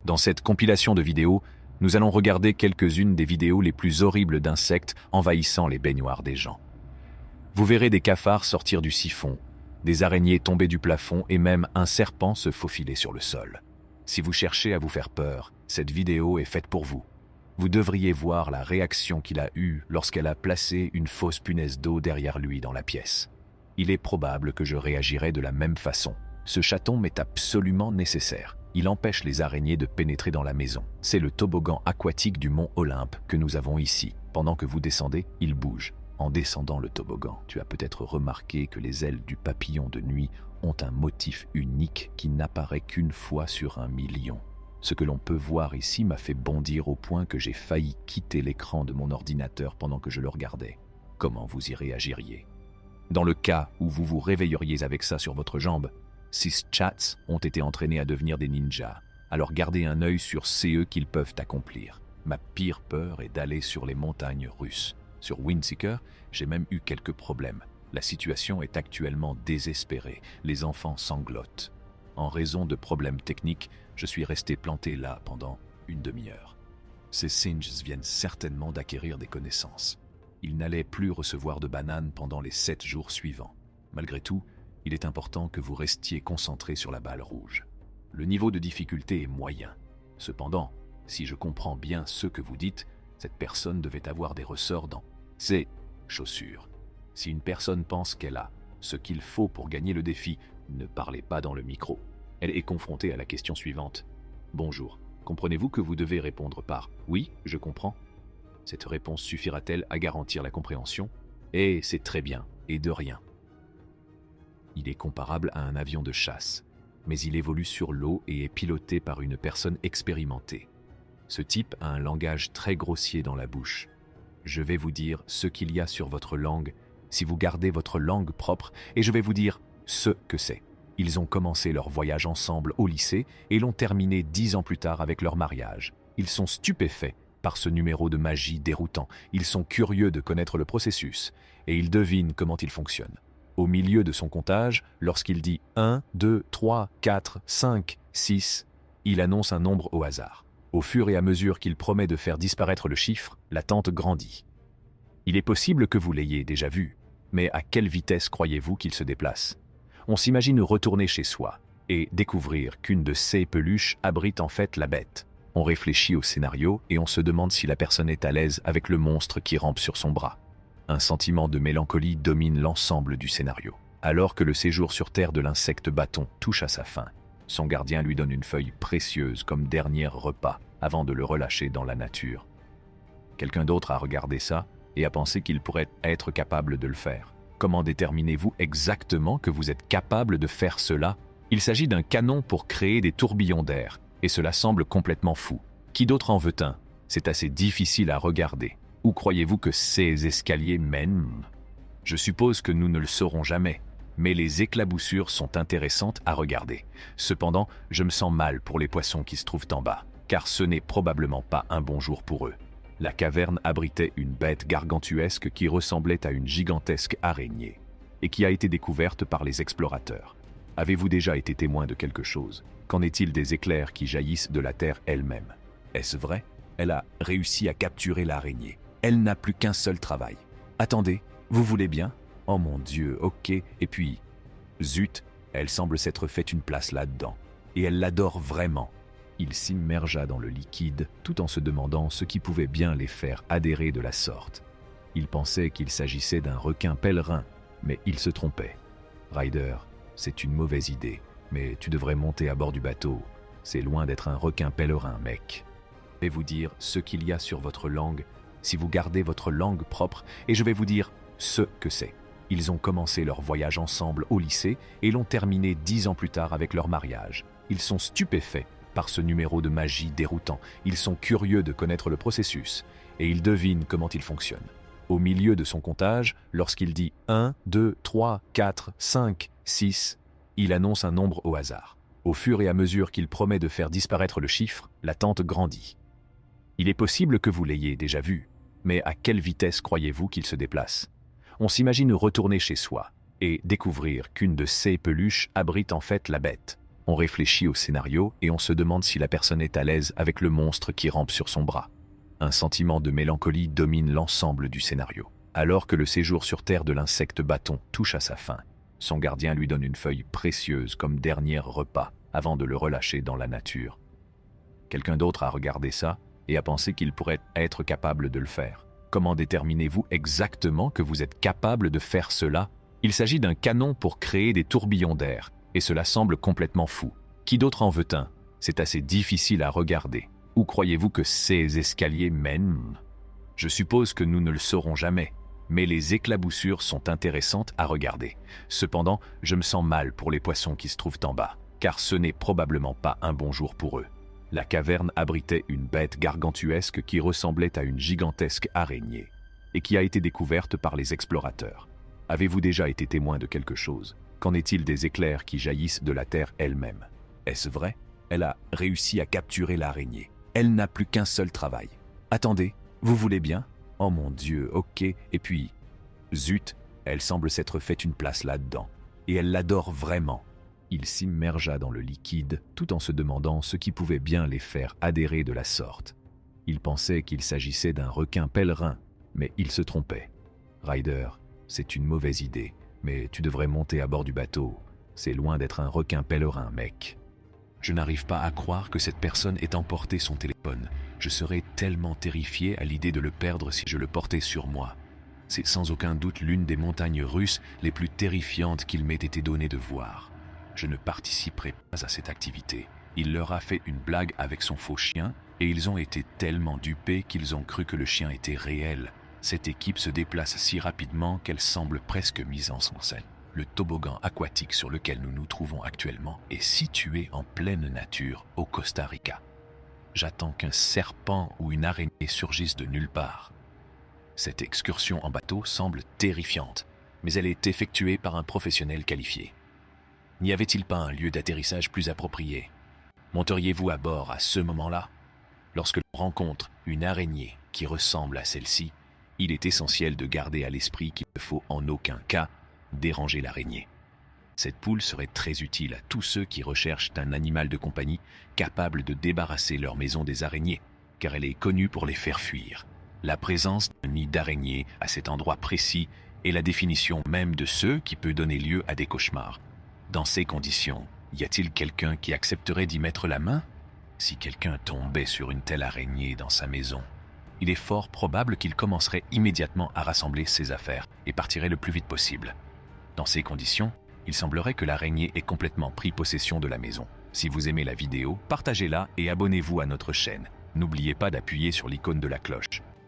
Dans cette compilation de vidéos, nous allons regarder quelques-unes des vidéos les plus horribles d'insectes envahissant les baignoires des gens. Vous verrez des cafards sortir du siphon, des araignées tomber du plafond et même un serpent se faufiler sur le sol. Si vous cherchez à vous faire peur, cette vidéo est faite pour vous. Vous devriez voir la réaction qu'il a eue lorsqu'elle a placé une fausse punaise d'eau derrière lui dans la pièce. Il est probable que je réagirais de la même façon. Ce chaton m'est absolument nécessaire. Il empêche les araignées de pénétrer dans la maison. C'est le toboggan aquatique du mont Olympe que nous avons ici. Pendant que vous descendez, il bouge. En descendant le toboggan, tu as peut-être remarqué que les ailes du papillon de nuit ont un motif unique qui n'apparaît qu'une fois sur 1 million. Ce que l'on peut voir ici m'a fait bondir au point que j'ai failli quitter l'écran de mon ordinateur pendant que je le regardais. Comment vous y réagiriez? Dans le cas où vous vous réveilleriez avec ça sur votre jambe, 6 chats ont été entraînés à devenir des ninjas. Alors gardez un œil sur ce qu'ils peuvent accomplir. Ma pire peur est d'aller sur les montagnes russes. Sur Windseeker, j'ai même eu quelques problèmes. La situation est actuellement désespérée. Les enfants sanglotent. En raison de problèmes techniques, je suis resté planté là pendant une demi-heure. Ces singes viennent certainement d'acquérir des connaissances. Ils n'allaient plus recevoir de bananes pendant les 7 jours suivants. Malgré tout, il est important que vous restiez concentré sur la balle rouge. Le niveau de difficulté est moyen. Cependant, si je comprends bien ce que vous dites, cette personne devait avoir des ressorts dans ses chaussures. Si une personne pense qu'elle a ce qu'il faut pour gagner le défi, ne parlez pas dans le micro. Elle est confrontée à la question suivante. Bonjour, comprenez-vous que vous devez répondre par « Oui, je comprends ». Cette réponse suffira-t-elle à garantir la compréhension? Et c'est très bien, et de rien. Il est comparable à un avion de chasse, mais il évolue sur l'eau et est piloté par une personne expérimentée. Ce type a un langage très grossier dans la bouche. Je vais vous dire ce qu'il y a sur votre langue si vous gardez votre langue propre et je vais vous dire ce que c'est. Ils ont commencé leur voyage ensemble au lycée et l'ont terminé 10 ans plus tard avec leur mariage. Ils sont stupéfaits par ce numéro de magie déroutant. Ils sont curieux de connaître le processus et ils devinent comment il fonctionne. Au milieu de son comptage, lorsqu'il dit 1, 2, 3, 4, 5, 6, il annonce un nombre au hasard. Au fur et à mesure qu'il promet de faire disparaître le chiffre, l'attente grandit. Il est possible que vous l'ayez déjà vu, mais à quelle vitesse croyez-vous qu'il se déplace? On s'imagine retourner chez soi et découvrir qu'une de ces peluches abrite en fait la bête. On réfléchit au scénario et on se demande si la personne est à l'aise avec le monstre qui rampe sur son bras. Un sentiment de mélancolie domine l'ensemble du scénario. Alors que le séjour sur Terre de l'insecte bâton touche à sa fin, son gardien lui donne une feuille précieuse comme dernier repas avant de le relâcher dans la nature. Quelqu'un d'autre a regardé ça et a pensé qu'il pourrait être capable de le faire. Comment déterminez-vous exactement que vous êtes capable de faire cela? Il s'agit d'un canon pour créer des tourbillons d'air, et cela semble complètement fou. Qui d'autre en veut un? C'est assez difficile à regarder. Où croyez-vous que ces escaliers mènent? Je suppose que nous ne le saurons jamais. Mais les éclaboussures sont intéressantes à regarder. Cependant, je me sens mal pour les poissons qui se trouvent en bas, car ce n'est probablement pas un bon jour pour eux. La caverne abritait une bête gargantuesque qui ressemblait à une gigantesque araignée, et qui a été découverte par les explorateurs. Avez-vous déjà été témoin de quelque chose? Qu'en est-il des éclairs qui jaillissent de la terre elle-même? Est-ce vrai? Elle a réussi à capturer l'araignée. Elle n'a plus qu'un seul travail. Attendez, vous voulez bien? Oh mon Dieu, ok, et puis, zut, elle semble s'être fait une place là-dedans. Et elle l'adore vraiment. Il s'immergea dans le liquide tout en se demandant ce qui pouvait bien les faire adhérer de la sorte. Il pensait qu'il s'agissait d'un requin pèlerin, mais il se trompait. Ryder, c'est une mauvaise idée, mais tu devrais monter à bord du bateau. C'est loin d'être un requin pèlerin, mec. Je vais vous dire ce qu'il y a sur votre langue si vous gardez votre langue propre et je vais vous dire ce que c'est. Ils ont commencé leur voyage ensemble au lycée et l'ont terminé 10 ans plus tard avec leur mariage. Ils sont stupéfaits par ce numéro de magie déroutant. Ils sont curieux de connaître le processus et ils devinent comment il fonctionne. Au milieu de son comptage, lorsqu'il dit 1, 2, 3, 4, 5, 6, il annonce un nombre au hasard. Au fur et à mesure qu'il promet de faire disparaître le chiffre, l'attente grandit. Il est possible que vous l'ayez déjà vu, mais à quelle vitesse croyez-vous qu'il se déplace? On s'imagine retourner chez soi et découvrir qu'une de ces peluches abrite en fait la bête. On réfléchit au scénario et on se demande si la personne est à l'aise avec le monstre qui rampe sur son bras. Un sentiment de mélancolie domine l'ensemble du scénario. Alors que le séjour sur Terre de l'insecte bâton touche à sa fin, son gardien lui donne une feuille précieuse comme dernier repas avant de le relâcher dans la nature. Quelqu'un d'autre a regardé ça et a pensé qu'il pourrait être capable de le faire. Comment déterminez-vous exactement que vous êtes capable de faire cela? Il s'agit d'un canon pour créer des tourbillons d'air, et cela semble complètement fou. Qui d'autre en veut un? C'est assez difficile à regarder. Où croyez-vous que ces escaliers mènent? Je suppose que nous ne le saurons jamais, mais les éclaboussures sont intéressantes à regarder. Cependant, je me sens mal pour les poissons qui se trouvent en bas, car ce n'est probablement pas un bon jour pour eux. La caverne abritait une bête gargantuesque qui ressemblait à une gigantesque araignée, et qui a été découverte par les explorateurs. Avez-vous déjà été témoin de quelque chose? Qu'en est-il des éclairs qui jaillissent de la terre elle-même? Est-ce vrai? Elle a réussi à capturer l'araignée. Elle n'a plus qu'un seul travail. Attendez, vous voulez bien? Oh mon Dieu, ok, et puis... Zut, elle semble s'être fait une place là-dedans. Et elle l'adore vraiment. Il s'immergea dans le liquide tout en se demandant ce qui pouvait bien les faire adhérer de la sorte. Il pensait qu'il s'agissait d'un requin pèlerin, mais il se trompait. Ryder, c'est une mauvaise idée, mais tu devrais monter à bord du bateau. C'est loin d'être un requin pèlerin, mec. Je n'arrive pas à croire que cette personne ait emporté son téléphone. Je serais tellement terrifié à l'idée de le perdre si je le portais sur moi. C'est sans aucun doute l'une des montagnes russes les plus terrifiantes qu'il m'ait été donné de voir. Je ne participerai pas à cette activité. Il leur a fait une blague avec son faux chien et ils ont été tellement dupés qu'ils ont cru que le chien était réel. Cette équipe se déplace si rapidement qu'elle semble presque mise en scène. Le toboggan aquatique sur lequel nous nous trouvons actuellement est situé en pleine nature au Costa Rica. J'attends qu'un serpent ou une araignée surgisse de nulle part. Cette excursion en bateau semble terrifiante, mais elle est effectuée par un professionnel qualifié. N'y avait-il pas un lieu d'atterrissage plus approprié? Monteriez-vous à bord à ce moment-là? Lorsque l'on rencontre une araignée qui ressemble à celle-ci, il est essentiel de garder à l'esprit qu'il ne faut en aucun cas déranger l'araignée. Cette poule serait très utile à tous ceux qui recherchent un animal de compagnie capable de débarrasser leur maison des araignées, car elle est connue pour les faire fuir. La présence d'un nid d'araignée à cet endroit précis est la définition même de ce qui peut donner lieu à des cauchemars. Dans ces conditions, y a-t-il quelqu'un qui accepterait d'y mettre la main? Si quelqu'un tombait sur une telle araignée dans sa maison, il est fort probable qu'il commencerait immédiatement à rassembler ses affaires et partirait le plus vite possible. Dans ces conditions, il semblerait que l'araignée ait complètement pris possession de la maison. Si vous aimez la vidéo, partagez-la et abonnez-vous à notre chaîne. N'oubliez pas d'appuyer sur l'icône de la cloche.